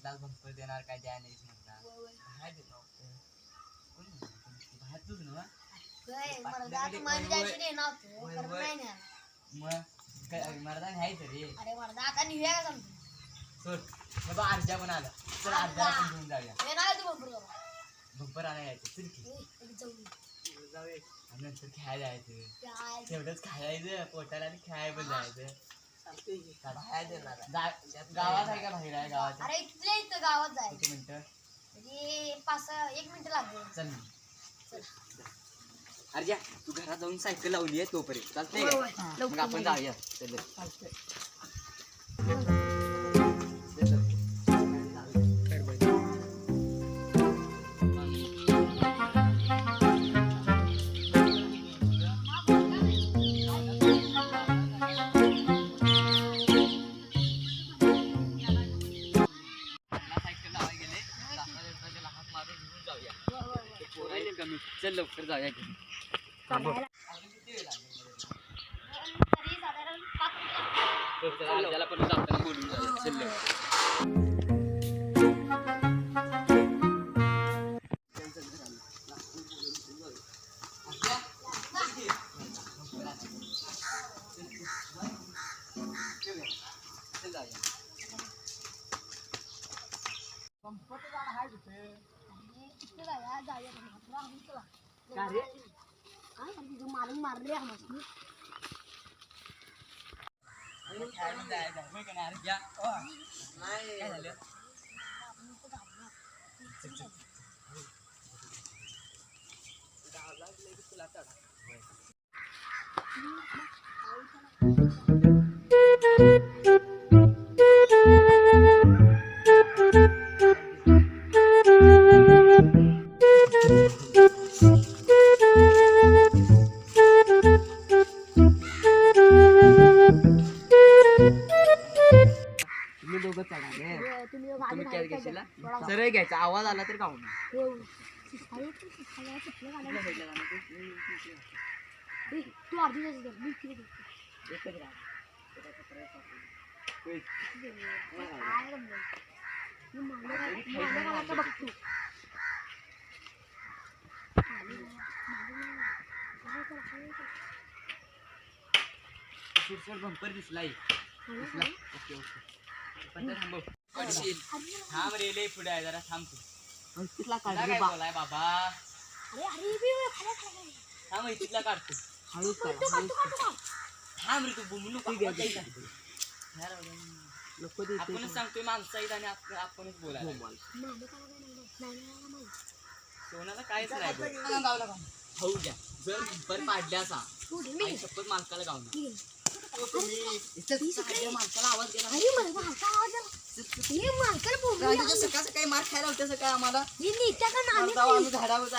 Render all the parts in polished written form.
तास बंपर देणार काय द्या नाहीच म्हणता बाहेर देतो कोणी बाहेर तूच ना मग मर्दा घ्यायचं रे सोड बाबा अर्जा पण आला चल अर्जाला पण घेऊन जाऊया बंपर आणायचं चल की जाऊया आणि नंतर खेळायला जायचं तेवढंच खायचं पोटाला आणि खेळायला पण जायचं गावात आहे का बाहेर आहे गावात अरे इथं गावात जाय किती मिनिटं म्हणजे 1 मिनिट लागेल चल अर्जा तू घरात जाऊन सायकल लावली आहे तोपर्यंत चालतंय मग आपण जाऊया चल चल लवकर जाऊया घरी त्याला पण जाताना बोलून जाऊया चल मारले तुम्ही काय घेशीला सरळ घ्यायचा आवाज आला तर गाऊ तू अर्धी बघतो बंपर दिसला ओके ओके थांब रे लय पुढे आहे जरा थांब तू काय बोलाय बाबा थांब इथला काढतो थांब रे तू बोलू नको आपणच सांगतोय माणसं आहेत आणि आपणच बोलायला सोनाला काहीच नाही खाऊ द्या जर बंपर पाडल्याचा शपथ मालकाला गावून माणसाला आवाज गेला सकाळ सकाळी मार खायला होत्या सकाळ आम्हाला झाडावर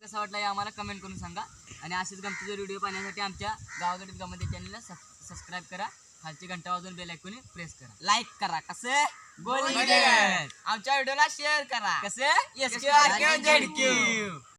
कसा वाटला हे आम्हाला कमेंट करून सांगा आणि असेच गमतीचे व्हिडिओ पाहण्यासाठी आमच्या गावाकडे गमत चॅनलला सबस्क्राईब करा खालची घंटा वाजून बेल आयकॉन प्रेस करा लाईक करा कसं आमच्या व्हिडिओला शेअर करा कसं